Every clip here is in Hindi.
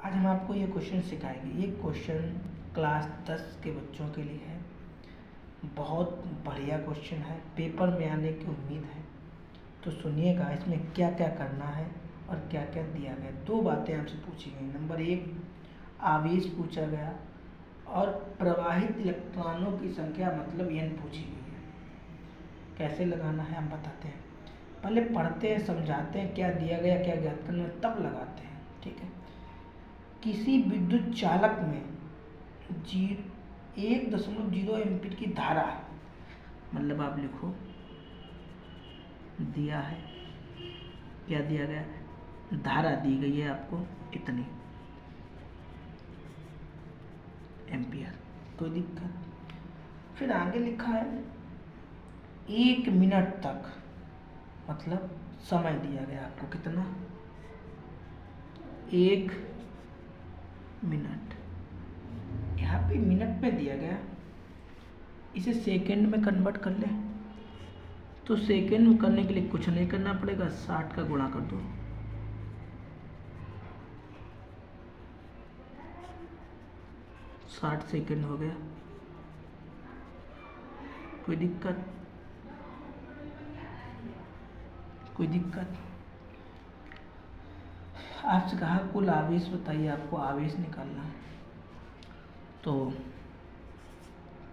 आज हम आपको ये क्वेश्चन सिखाएंगे। ये क्वेश्चन क्लास 10 के बच्चों के लिए है। बहुत बढ़िया क्वेश्चन है, पेपर में आने की उम्मीद है। तो सुनिएगा इसमें क्या क्या करना है और क्या क्या दिया गया। दो बातें आपसे पूछी गई। नंबर 1 आवेश पूछा गया और प्रवाहित इलेक्ट्रॉनों की संख्या मतलब n पूछी गई है। कैसे लगाना है हम बताते हैं। पहले पढ़ते हैं, समझाते हैं क्या दिया गया, क्या ज्ञात करना है, तब लगाते हैं। ठीक है। किसी विद्युत चालक में 1.0 एम्पीयर की धारा है, मतलब आप लिखो दिया है, क्या दिया गया, धारा दी गई है आपको इतनी एम्पियर, कोई दिक्कत। फिर आगे लिखा है 1 मिनट तक, मतलब समय दिया गया आपको कितना, 1 मिनट। यहाँ पे मिनट में दिया गया, इसे सेकंड में कन्वर्ट कर ले तो सेकंड में करने के लिए कुछ नहीं करना पड़ेगा, 60 का गुणा कर दो, साठ सेकंड हो गया। कोई दिक्कत, कोई दिक्कत। आपसे कहा कुल आवेश बताइए, आपको आवेश निकालना है। तो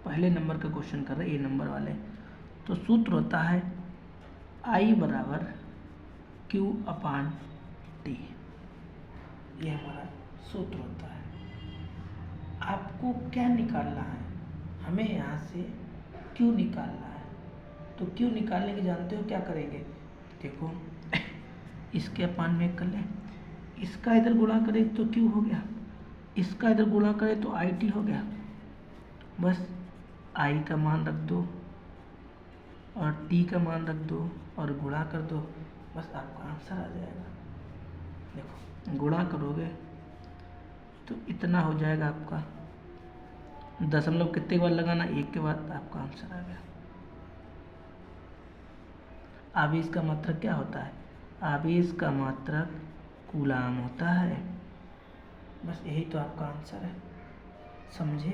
पहले नंबर का क्वेश्चन कर रहे हैं, ए नंबर वाले। तो सूत्र होता है I बराबर Q/T, ये हमारा सूत्र होता है। आपको क्या निकालना है, हमें यहाँ से Q निकालना है। तो Q निकालने के जानते हो क्या करेंगे, देखो इसके अपान में कर लें, इसका इधर गुणा करें तो Q हो गया, इसका इधर गुणा करें तो IT हो गया। बस I का मान रख दो और T का मान रख दो और गुणा कर दो, बस आपका आंसर आ जाएगा। देखो गुणा करोगे तो इतना हो जाएगा आपका, दशमलव कितने बार लगाना, 1 के बाद आपका आंसर आ गया। आवेश का मात्रक क्या होता है, आवेश का मात्रक कूलाम होता है। बस यही तो आपका आंसर है। समझे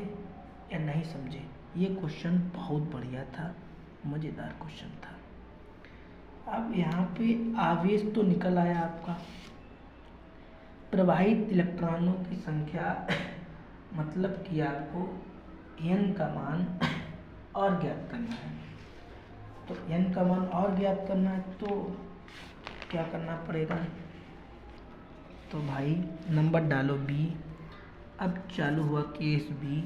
या नहीं समझे, ये क्वेश्चन बहुत बढ़िया था, मज़ेदार क्वेश्चन था। अब यहाँ पे आवेश तो निकल आया आपका, प्रवाहित इलेक्ट्रॉनों की संख्या मतलब कि आपको n का मान और ज्ञात करना है। तो n का मान और ज्ञात करना है तो क्या करना पड़ेगा, तो भाई नंबर डालो B। अब चालू हुआ केस B,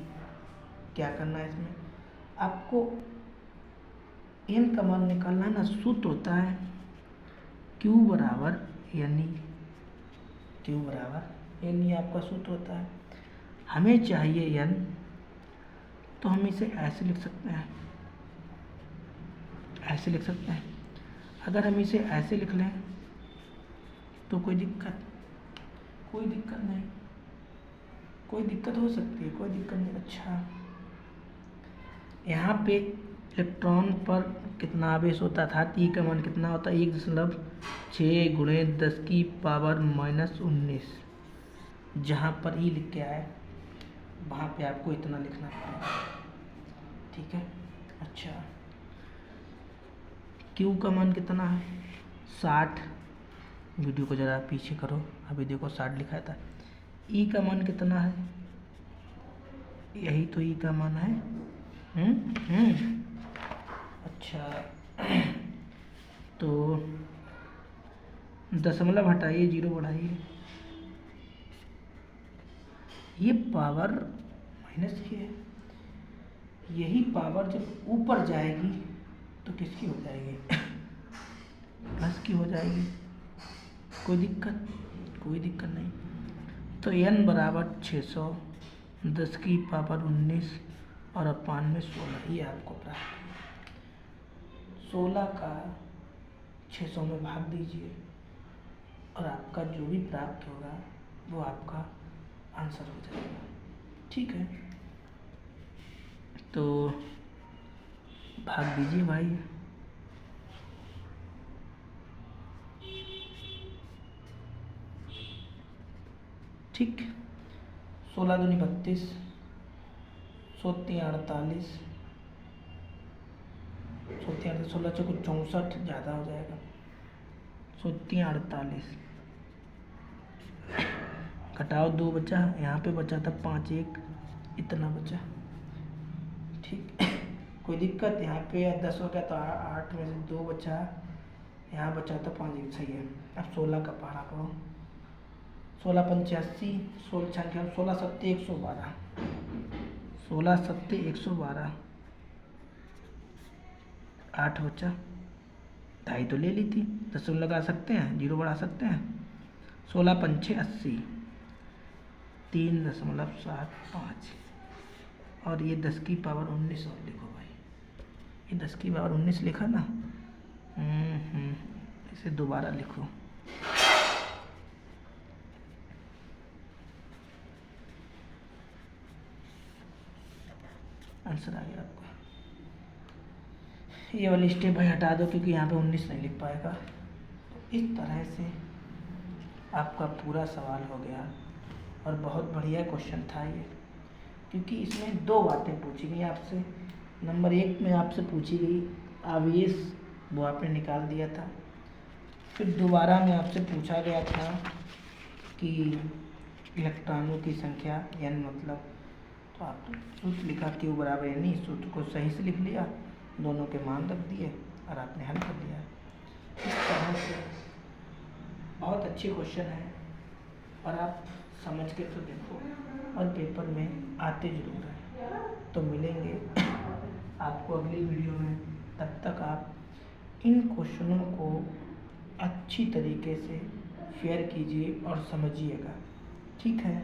क्या करना है इसमें, आपको n का मान निकालना है ना। सूत्र होता है Q बराबर यानी Q बराबर यानी आपका सूत्र होता है। हमें चाहिए n, तो हम इसे ऐसे लिख सकते हैं, ऐसे लिख सकते हैं। अगर हम इसे ऐसे लिख लें तो कोई दिक्कत, कोई दिक्कत नहीं, कोई दिक्कत हो सकती है, कोई दिक्कत नहीं। अच्छा, यहाँ पे इलेक्ट्रॉन पर कितना आवेश होता था, T का मान कितना होता है, 1.6 गुणे 10 की पावर -19। जहाँ पर E लिख के आए वहाँ पे आपको इतना लिखना पड़ेगा, ठीक है। अच्छा, Q का मान कितना है, 60। वीडियो को ज़रा पीछे करो, अभी देखो 60 लिखा था। E का मान कितना है, यही तो E का मान है। अच्छा, तो दशमलव हटाइए, 0 बढ़ाइए, ये पावर माइनस की है। यही पावर जब ऊपर जाएगी तो किसकी हो जाएगी, प्लस की हो जाएगी। कोई दिक्कत, कोई दिक्कत नहीं। तो n बराबर 600, 10 की पावर 19 और अपान में 16, ये आपको प्राप्त। 16 का 600 में भाग दीजिए और आपका जो भी प्राप्त होगा वो आपका आंसर हो जाएगा, ठीक है। तो भाग दीजिए भाई। ठीक। 16 दूनी 32, 16 16 से कुछ 64 ज़्यादा हो जाएगा। 16 घटाओ 2 बचा, यहाँ पे बचा था 5 1, इतना बचा। ठीक कोई दिक्कत? यहाँ पे 10 हो गया तो 8 में से 2 बचा, यहाँ बचा था 5 1, सही है। अब 16 का पहाड़ा करो। 16 85, 16 छः 16 सत्ते 112, 16 सत्ते 112, 8 बचा। ढाई तो ले ली थी, 10 लगा सकते हैं, 0 बढ़ा सकते हैं। 16 पंचे 80, 3.75, और ये 10 की पावर 19 और लिखो भाई, ये 10 की पावर 19 लिखा ना। इसे दोबारा लिखो। आंसर आ गया आपका। ये वाली स्टेप भाई हटा दो, क्योंकि यहाँ पे 19 नहीं लिख पाएगा। तो इस तरह से आपका पूरा सवाल हो गया, और बहुत बढ़िया क्वेश्चन था ये, क्योंकि इसमें 2 बातें पूछी गई आपसे। नंबर 1 में आपसे पूछी गई आवेश, वो आपने निकाल दिया था। फिर दोबारा में आपसे पूछा गया था कि इलेक्ट्रॉनों की संख्या n मतलब, तो आपने सूत्र लिखा Q बराबर n, सूत्र को सही से लिख लिया, दोनों के मान रख दिए और आपने हल कर लिया। इस तरह से बहुत अच्छे क्वेश्चन है, और आप समझ के तो देखो, और पेपर में आते जरूर हैं। तो मिलेंगे आपको अगली वीडियो में, तब तक आप इन क्वेश्चनों को अच्छी तरीके से फेयर कीजिए और समझिएगा। ठीक है।